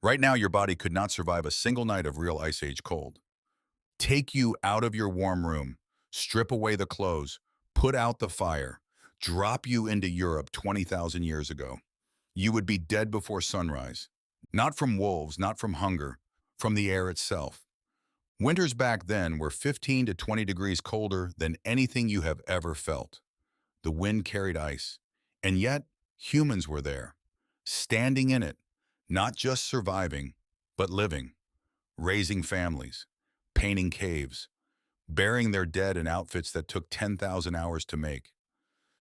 Right now, your body could not survive a single night of real ice age cold. Take you out of your warm room, strip away the clothes, put out the fire, drop you into Europe 20,000 years ago. You would be dead before sunrise. Not from wolves, not from hunger, from the air itself. Winters back then were 15 to 20 degrees colder than anything you have ever felt. The wind carried ice, and yet humans were there, standing in it, not just surviving, but living, raising families, painting caves, burying their dead in outfits that took 10,000 hours to make.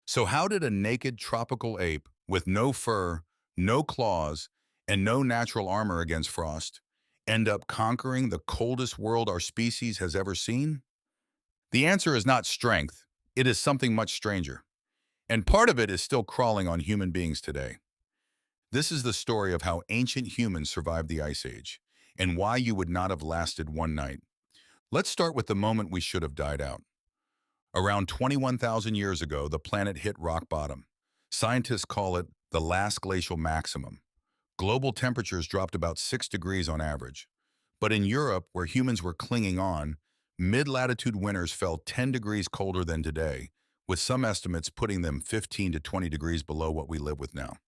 So how did a naked tropical ape with no fur, no claws, and no natural armor against frost end up conquering the coldest world our species has ever seen? The answer is not strength. It is something much stranger. And part of it is still crawling on human beings today. This is the story of how ancient humans survived the Ice Age and why you would not have lasted one night. Let's start with the moment we should have died out. Around 21,000 years ago, the planet hit rock bottom. Scientists call it the last glacial maximum. Global temperatures dropped about 6 degrees on average. But in Europe, where humans were clinging on, mid-latitude winters fell 10 degrees colder than today, with some estimates putting them 15 to 20 degrees below what we live with now.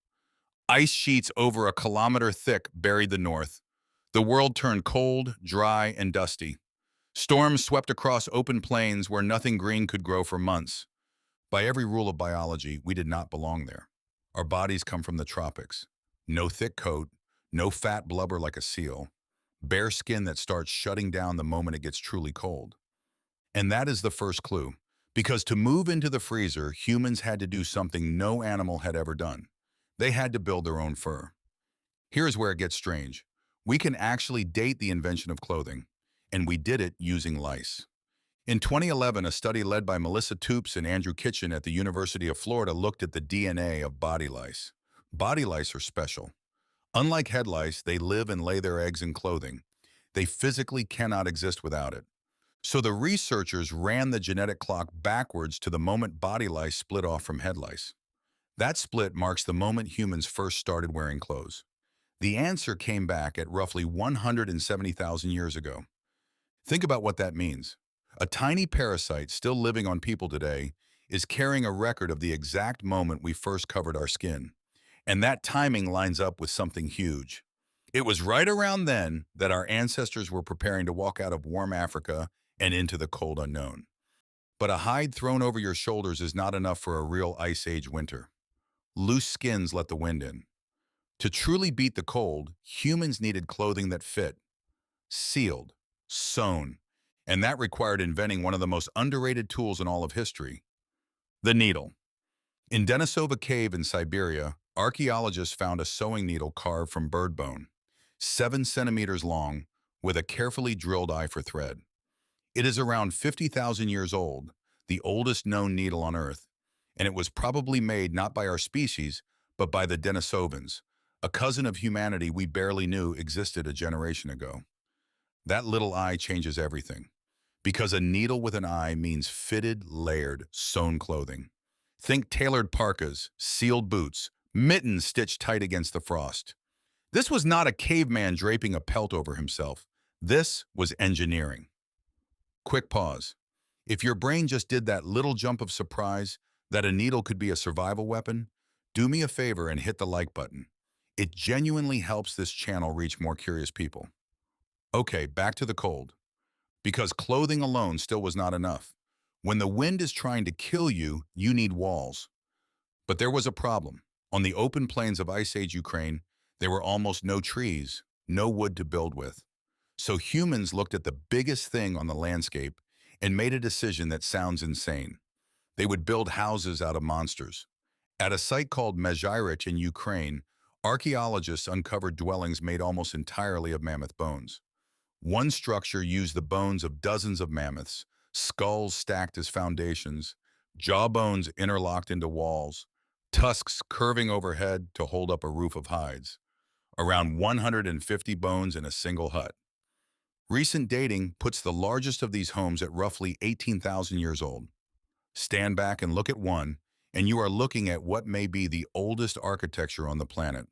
Ice sheets over a kilometer thick buried the north. The world turned cold, dry, and dusty. Storms swept across open plains where nothing green could grow for months. By every rule of biology, we did not belong there. Our bodies come from the tropics. No thick coat, no fat blubber like a seal, bare skin that starts shutting down the moment it gets truly cold. And that is the first clue, because to move into the freezer, humans had to do something no animal had ever done. They had to build their own fur. Here's where it gets strange. We can actually date the invention of clothing, and we did it using lice. In 2011, a study led by Melissa Toops and Andrew Kitchen at the University of Florida looked at the DNA of body lice. Body lice are special. Unlike head lice, they live and lay their eggs in clothing. They physically cannot exist without it. So the researchers ran the genetic clock backwards to the moment body lice split off from head lice. That split marks the moment humans first started wearing clothes. The answer came back at roughly 170,000 years ago. Think about what that means. A tiny parasite still living on people today is carrying a record of the exact moment we first covered our skin. And that timing lines up with something huge. It was right around then that our ancestors were preparing to walk out of warm Africa and into the cold unknown. But a hide thrown over your shoulders is not enough for a real ice age winter. Loose skins let the wind in. To truly beat the cold, humans needed clothing that fit, sealed, sewn, and that required inventing one of the most underrated tools in all of history, the needle. In Denisova Cave in Siberia, archaeologists found a sewing needle carved from bird bone, 7 centimeters long, with a carefully drilled eye for thread. It is around 50,000 years old, the oldest known needle on Earth, and it was probably made not by our species, but by the Denisovans, a cousin of humanity we barely knew existed a generation ago. That little eye changes everything, because a needle with an eye means fitted, layered, sewn clothing. Think tailored parkas, sealed boots, mittens stitched tight against the frost. This was not a caveman draping a pelt over himself. This was engineering. Quick pause. If your brain just did that little jump of surprise that a needle could be a survival weapon, do me a favor and hit the like button. It genuinely helps this channel reach more curious people. Okay, back to the cold. Because clothing alone still was not enough. When the wind is trying to kill you, you need walls. But there was a problem. On the open plains of Ice Age Ukraine, there were almost no trees, no wood to build with. So humans looked at the biggest thing on the landscape and made a decision that sounds insane. They would build houses out of monsters. At a site called Mezhyrich in Ukraine, archaeologists uncovered dwellings made almost entirely of mammoth bones. One structure used the bones of dozens of mammoths, skulls stacked as foundations, jawbones interlocked into walls, tusks curving overhead to hold up a roof of hides. Around 150 bones in a single hut. Recent dating puts the largest of these homes at roughly 18,000 years old. Stand back and look at one, and you are looking at what may be the oldest architecture on the planet.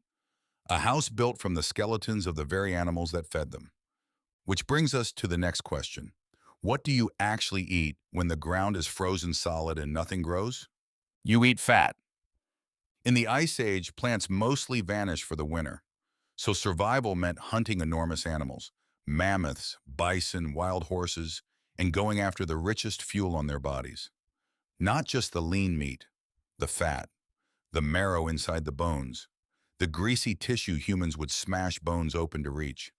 A house built from the skeletons of the very animals that fed them. Which brings us to the next question. What do you actually eat when the ground is frozen solid and nothing grows? You eat fat. In the Ice Age, plants mostly vanished for the winter. So survival meant hunting enormous animals, mammoths, bison, wild horses, and going after the richest fuel on their bodies. Not just the lean meat, the fat, the marrow inside the bones, the greasy tissue humans would smash bones open to reach.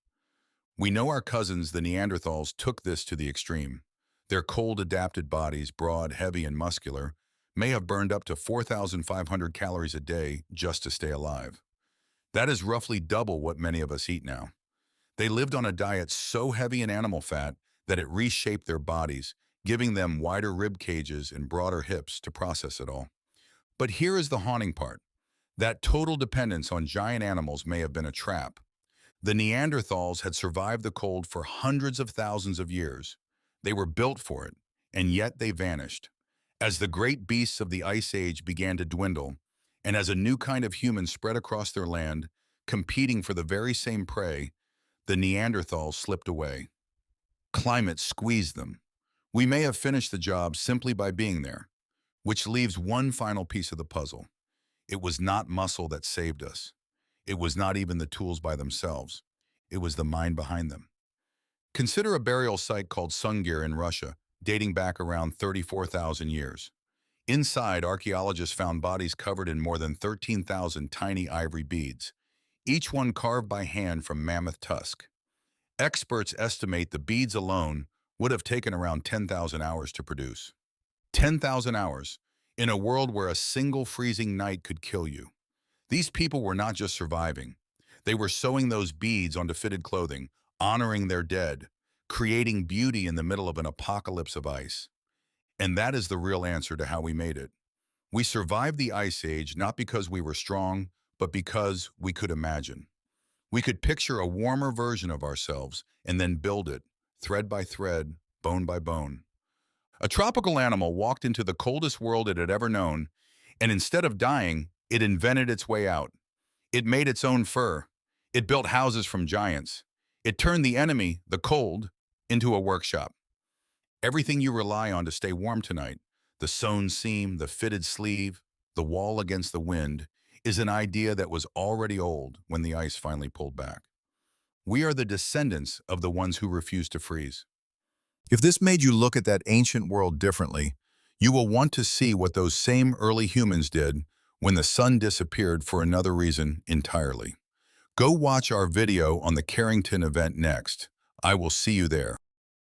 We know our cousins, the Neanderthals, took this to the extreme. Their cold-adapted bodies, broad, heavy, and muscular, may have burned up to 4,500 calories a day just to stay alive. That is roughly double what many of us eat now. They lived on a diet so heavy in animal fat that it reshaped their bodies, giving them wider rib cages and broader hips to process it all. But here is the haunting part. That total dependence on giant animals may have been a trap. The Neanderthals had survived the cold for hundreds of thousands of years. They were built for it, and yet they vanished. As the great beasts of the Ice Age began to dwindle, and as a new kind of human spread across their land, competing for the very same prey, the Neanderthals slipped away. Climate squeezed them. We may have finished the job simply by being there, which leaves one final piece of the puzzle. It was not muscle that saved us. It was not even the tools by themselves. It was the mind behind them. Consider a burial site called Sungir in Russia, dating back around 34,000 years. Inside, archaeologists found bodies covered in more than 13,000 tiny ivory beads, each one carved by hand from mammoth tusk. Experts estimate the beads alone would have taken around 10,000 hours to produce. 10,000 hours, in a world where a single freezing night could kill you. These people were not just surviving. They were sewing those beads onto fitted clothing, honoring their dead, creating beauty in the middle of an apocalypse of ice. And that is the real answer to how we made it. We survived the Ice Age not because we were strong, but because we could imagine. We could picture a warmer version of ourselves and then build it, thread by thread, bone by bone. A tropical animal walked into the coldest world it had ever known, and instead of dying, it invented its way out. It made its own fur. It built houses from giants. It turned the enemy, the cold, into a workshop. Everything you rely on to stay warm tonight, the sewn seam, the fitted sleeve, the wall against the wind, is an idea that was already old when the ice finally pulled back. We are the descendants of the ones who refused to freeze. If this made you look at that ancient world differently, you will want to see what those same early humans did when the sun disappeared for another reason entirely. Go watch our video on the Carrington event next. I will see you there.